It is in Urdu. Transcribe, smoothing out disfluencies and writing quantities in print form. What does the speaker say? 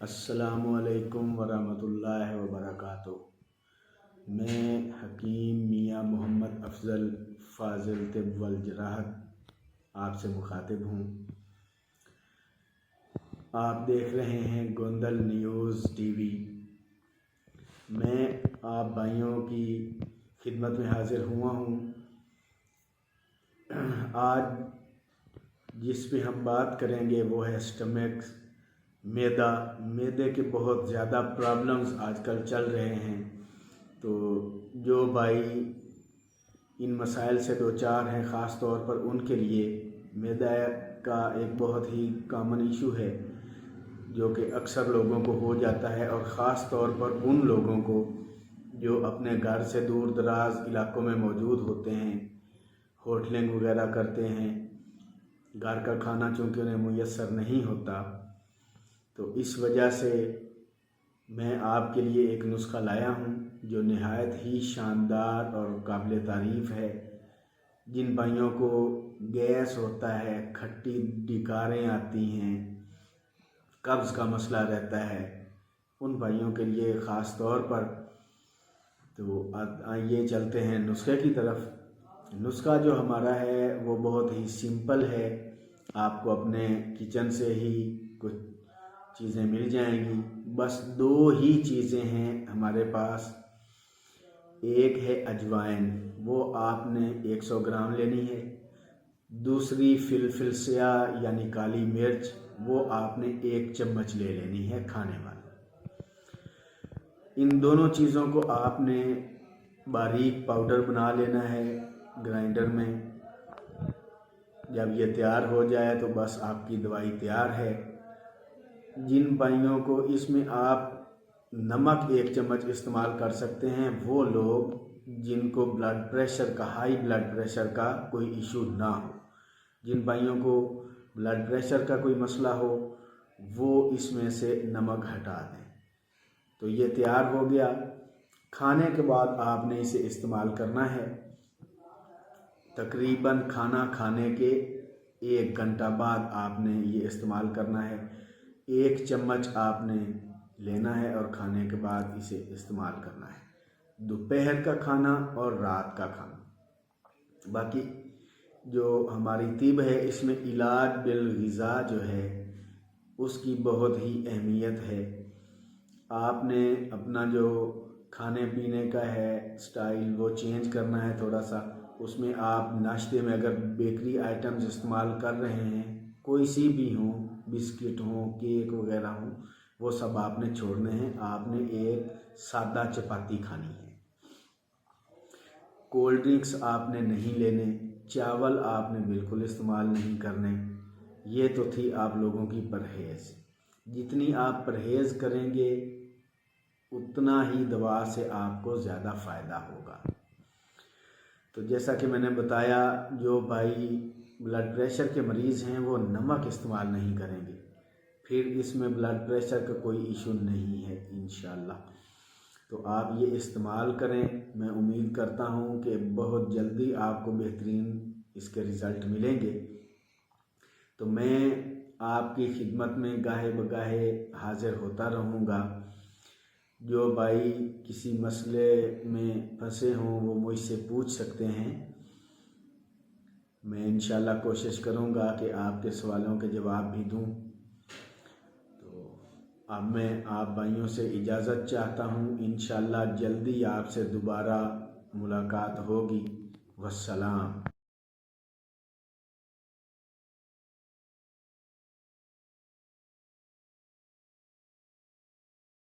السلام علیکم ورحمۃ اللہ وبرکاتہ۔ میں حکیم میاں محمد افضل فاضل طب والجراحت آپ سے مخاطب ہوں۔ آپ دیکھ رہے ہیں گوندل نیوز ٹی وی۔ میں آپ بھائیوں کی خدمت میں حاضر ہوا ہوں۔ آج جس پہ ہم بات کریں گے وہ ہے اسٹمک، معدے کے بہت زیادہ پرابلمز آج کل چل رہے ہیں۔ تو جو بھائی ان مسائل سے دوچار ہیں، خاص طور پر ان کے لیے معدہ کا ایک بہت ہی کامن ایشو ہے جو کہ اکثر لوگوں کو ہو جاتا ہے، اور خاص طور پر ان لوگوں کو جو اپنے گھر سے دور دراز علاقوں میں موجود ہوتے ہیں، ہوٹلنگ وغیرہ کرتے ہیں، گھر کا کھانا چونکہ انہیں میسر نہیں ہوتا، تو اس وجہ سے میں آپ کے لیے ایک نسخہ لایا ہوں جو نہایت ہی شاندار اور قابل تعریف ہے۔ جن بھائیوں کو گیس ہوتا ہے، کھٹی ڈکاریں آتی ہیں، قبض کا مسئلہ رہتا ہے، ان بھائیوں کے لیے خاص طور پر، تو آئیے چلتے ہیں نسخے کی طرف۔ نسخہ جو ہمارا ہے وہ بہت ہی سمپل ہے، آپ کو اپنے کچن سے ہی کچھ چیزیں مل جائیں گی۔ بس دو ہی چیزیں ہیں ہمارے پاس۔ ایک ہے اجوائن، وہ آپ نے 100 گرام لینی ہے۔ دوسری فلفل سیاہ یعنی کالی مرچ، وہ آپ نے 1 چمچ لے لینی ہے کھانے والی۔ ان دونوں چیزوں کو آپ نے باریک پاؤڈر بنا لینا ہے گرائنڈر میں۔ جب یہ تیار ہو جائے تو بس آپ کی دوائی تیار ہے۔ جن بھائیوں کو اس میں آپ نمک 1 چمچ استعمال کر سکتے ہیں، وہ لوگ جن کو بلڈ پریشر کا، ہائی بلڈ پریشر کا کوئی ایشو نہ ہو، جن بھائیوں کو بلڈ پریشر کا کوئی مسئلہ ہو، وہ اس میں سے نمک ہٹا دیں۔ تو یہ تیار ہو گیا۔ کھانے کے بعد آپ نے اسے استعمال کرنا ہے۔ تقریباً کھانا کھانے کے 1 گھنٹہ بعد آپ نے یہ استعمال کرنا ہے۔ 1 چمچ آپ نے لینا ہے اور کھانے کے بعد اسے استعمال کرنا ہے، دوپہر کا کھانا اور رات کا کھانا۔ باقی جو ہماری طب ہے اس میں علاج بالغذا جو ہے اس کی بہت ہی اہمیت ہے۔ آپ نے اپنا جو کھانے پینے کا ہے سٹائل وہ چینج کرنا ہے تھوڑا سا۔ اس میں آپ ناشتے میں اگر بیکری آئٹمز استعمال کر رہے ہیں، کوئی سی بھی ہوں، بسکٹ ہوں، کیک وغیرہ ہوں، وہ سب آپ نے چھوڑنے ہیں۔ آپ نے ایک سادہ چپاتی کھانی ہے۔ کولڈ ڈرنکس آپ نے نہیں لینے، چاول آپ نے بالکل استعمال نہیں کرنے۔ یہ تو تھی آپ لوگوں کی پرہیز۔ جتنی آپ پرہیز کریں گے اتنا ہی دوا سے آپ کو زیادہ فائدہ ہوگا۔ تو جیسا کہ میں نے بتایا، جو بھائی بلڈ پریشر کے مریض ہیں وہ نمک استعمال نہیں کریں گے، پھر اس میں بلڈ پریشر کا کوئی ایشو نہیں ہے انشاءاللہ۔ تو آپ یہ استعمال کریں۔ میں امید کرتا ہوں کہ بہت جلدی آپ کو بہترین اس کے رزلٹ ملیں گے۔ تو میں آپ کی خدمت میں گاہے بگاہے حاضر ہوتا رہوں گا۔ جو بھائی کسی مسئلے میں پھنسے ہوں وہ مجھ سے پوچھ سکتے ہیں۔ میں انشاءاللہ کوشش کروں گا کہ آپ کے سوالوں کے جواب بھی دوں۔ تو اب میں آپ بھائیوں سے اجازت چاہتا ہوں، انشاءاللہ جلدی آپ سے دوبارہ ملاقات ہوگی۔ والسلام۔